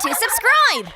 to subscribe!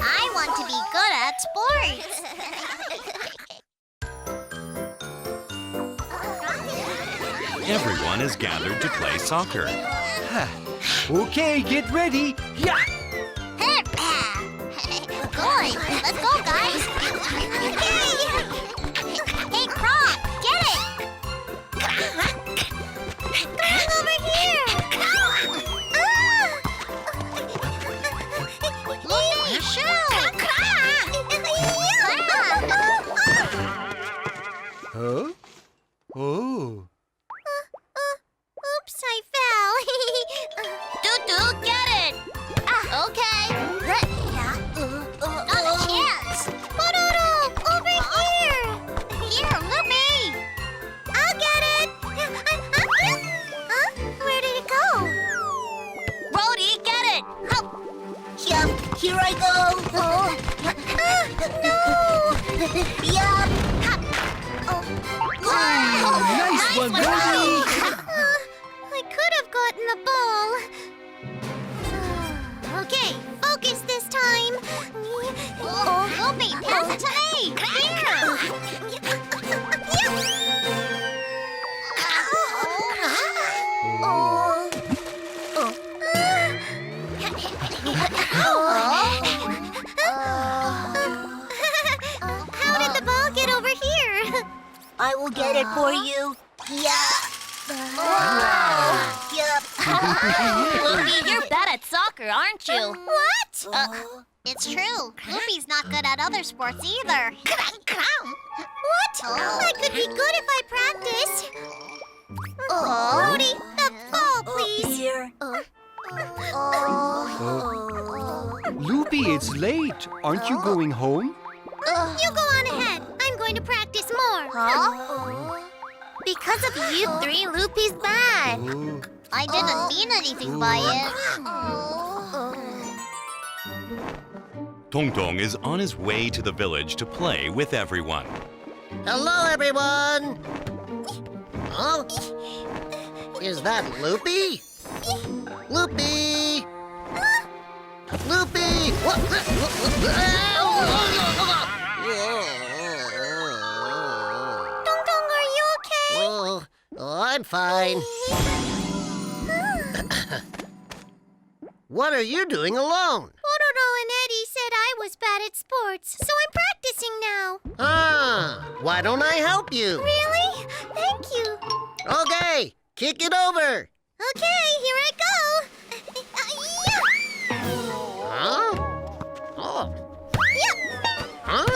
I want to be good at sports. Everyone is gathered to play soccer. Okay, get ready. Yeah. Good. Let's go, guys. Hey, Croc, get it. Come over here. Loopy, shoot. Huh? Oh. Oops, I fell. Doo-doo, get it. Okay. Not a chance. Pororo, over here. Here, Loopy. I'll get it. Huh? Where did it go? Brody, get it. Help. Yup, here I go. No. Yup. Nice one, Brody. I could have gotten the ball. Okay, focus this time. Loopy, pass it to me. Here. How did the ball get over here? I will get it for you. Yeah. Yup. Loopy, you're bad at soccer, aren't you? What? It's true. Loopy's not good at other sports either. What? I could be good if I practiced. Brody, the ball, please. Here. Loopy, it's late. Aren't you going home? You go on ahead. I'm going to practice more. Because of you three, Loopy's bad. Oh. I didn't mean anything by it. TongTong is on his way to the village to play with everyone. Hello, everyone! Oh? Is that Loopy? Loopy! Loopy! TongTong, are you okay? Oh, I'm fine. What are you doing alone? Pororo and Eddie said I was bad at sports, so I'm practicing now. Ah, why don't I help you? Really? Thank you. Okay, kick it over. Okay, here I go. Huh? Oh. Yeah. Huh?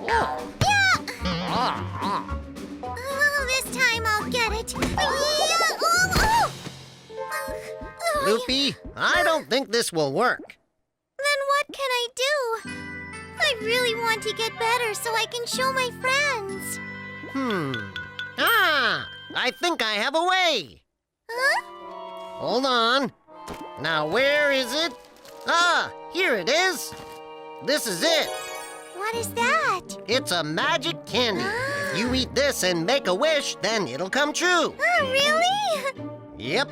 Yeah. Oh. Oh, this time I'll get it. Loopy, I don't think this will work. Then what can I do? I really want to get better so I can show my friends. I think I have a way. Huh? Hold on. Now, where is it? Ah, here it is. This is it. What is that? It's a magic candy. If you eat this and make a wish, then it'll come true. Oh, really? Yep.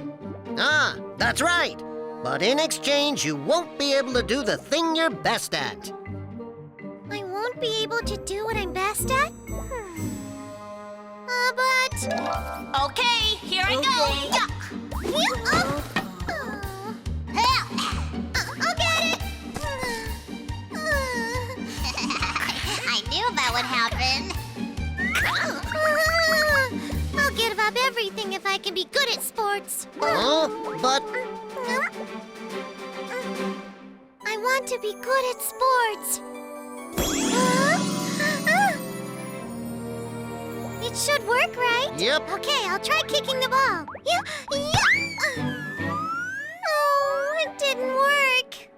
Ah, that's right. But in exchange, you won't be able to do the thing you're best at. I won't be able to do what I'm best at? But... Okay, here I go. I'll get it! I knew that would happen. I'll give up everything if I can be good at sports. Oh, but I want to be good at sports. It should work, right? Yep. Okay, I'll try kicking the ball. Yeah. Oh, it didn't work.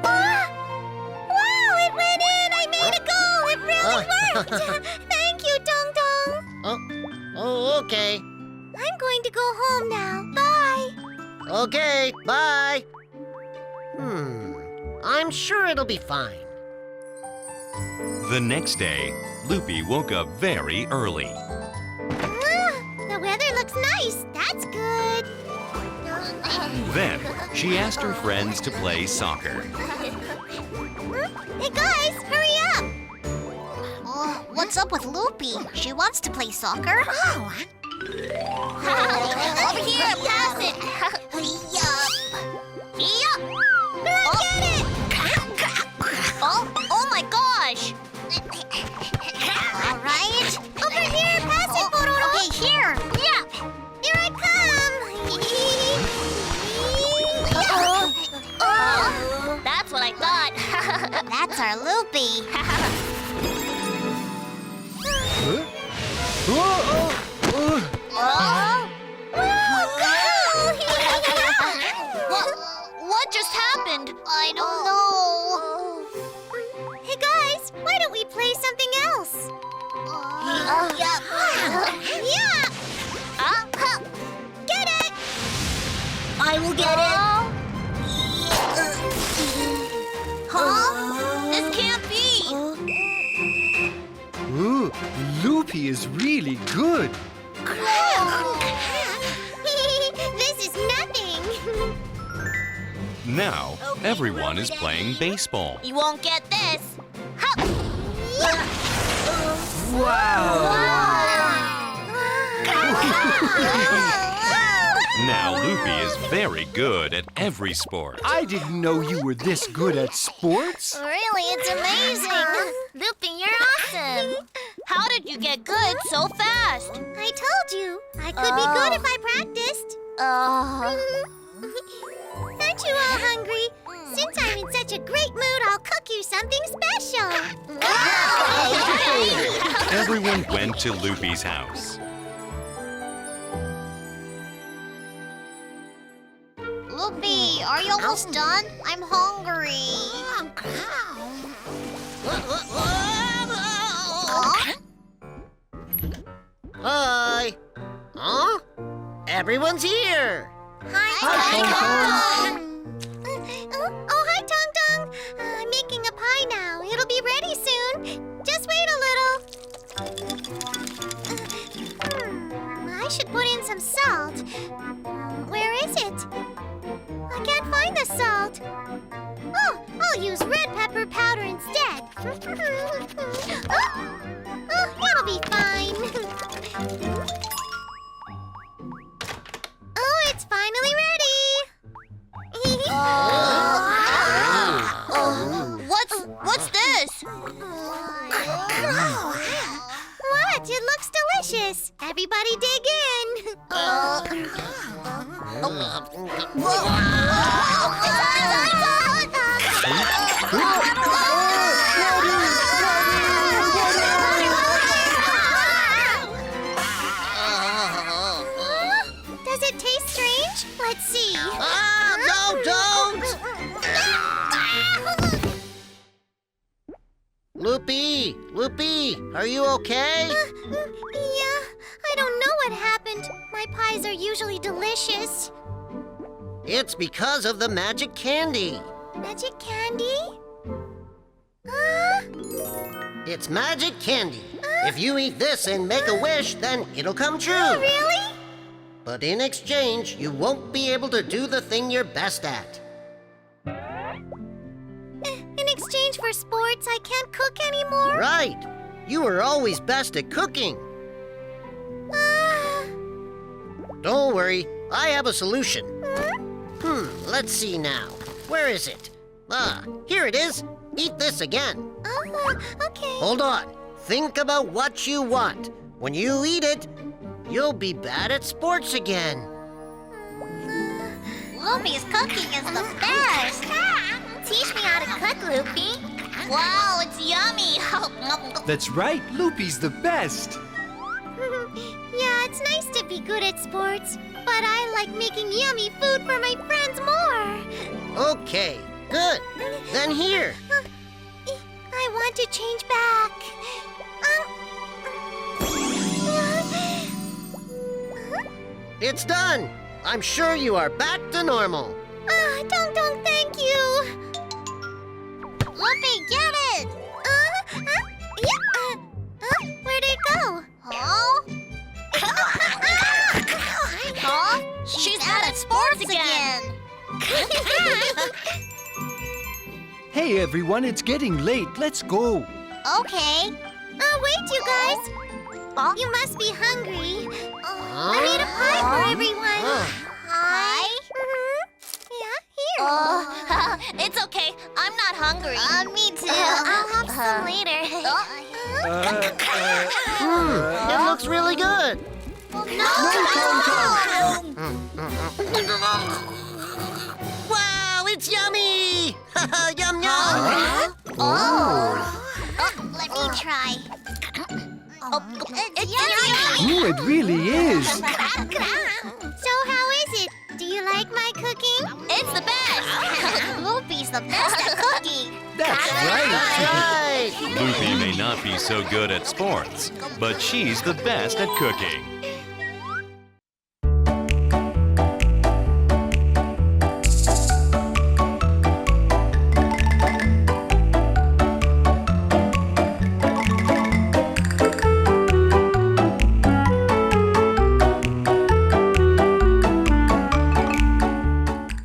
Wow, it went in! I made a goal! It really worked! Thank you, TongTong. oh, okay. I'm going to go home now. Bye. Okay, bye. I'm sure it'll be fine. The next day, Loopy woke up very early. The weather looks nice. That's good. Then, she asked her friends to play soccer. Hey guys, hurry up! Oh, what's up with Loopy? She wants to play soccer. Oh. Over here, pass it. Yup. Yup. Go get it! Oh my gosh. All right. Over here, pass it, Pororo! Okay, here. Yeah. Here I come! That's what I thought. That's our Loopy. Huh? Whoa, What just happened? I don't know. Hey guys, why don't we play something else? Yup. Yeah! Get it! I will get it. Huh? This can't be. Ooh, Loopy is really good. This is nothing. Now, everyone is playing baseball. You won't get this. Now, Loopy is very good at every sport. I didn't know you were this good at sports. Really, it's amazing. Loopy, you're awesome. How did you get good so fast? I told you, I could be good if I practiced. Aren't you all hungry? Since I'm in such a great mood, I'll cook you something special. Everyone went to Loopy's house. Loopy, are you almost done? I'm hungry. Hi. Huh? Everyone's here. Hi, Oh, hi, TongTong. I'm making a pie now. It'll be ready soon. Just wait a little. I should put in some salt. Where is it? I can't find the salt. Oh, I'll use red pepper powder instead. It'll be fine. Oh, it's finally ready. What's this? What? It looks delicious. Everybody dig in. Does it taste strange? Let's see. No, don't! Loopy, are you okay? Yeah, I don't know what happened. My pies are usually delicious. It's because of the magic candy. Magic candy? It's magic candy. If you eat this and make a wish, then it'll come true. Oh, really? But in exchange, you won't be able to do the thing you're best at. In exchange for sports, I can't cook anymore? Right. You were always best at cooking. Don't worry, I have a solution. Let's see now. Where is it? Here it is. Eat this again. Oh, okay. Hold on. Think about what you want. When you eat it, you'll be bad at sports again. Loopy's cooking is the best. Teach me how to cook, Loopy. Wow, it's yummy. That's right, Loopy's the best. Yeah, it's nice to be good at sports, but I like making yummy food for my friends more. Okay, good. Then here. I want to change back. It's done. I'm sure you are back to normal. TongTong, thank you. Loopy, get it. Hey everyone, it's getting late. Let's go. Okay. Wait, you guys. You must be hungry. I made a pie for everyone. Hi. Yeah, here. It's okay. I'm not hungry. Me too. I'll have some later. It looks really good. Wow, it's yummy! Yum yum! Let me try. It's yummy. Ooh, it really is. So how is it? Do you like my cooking? It's the best. Loopy's the best at cooking. That's right. Right! Loopy may not be so good at sports, but she's the best at cooking.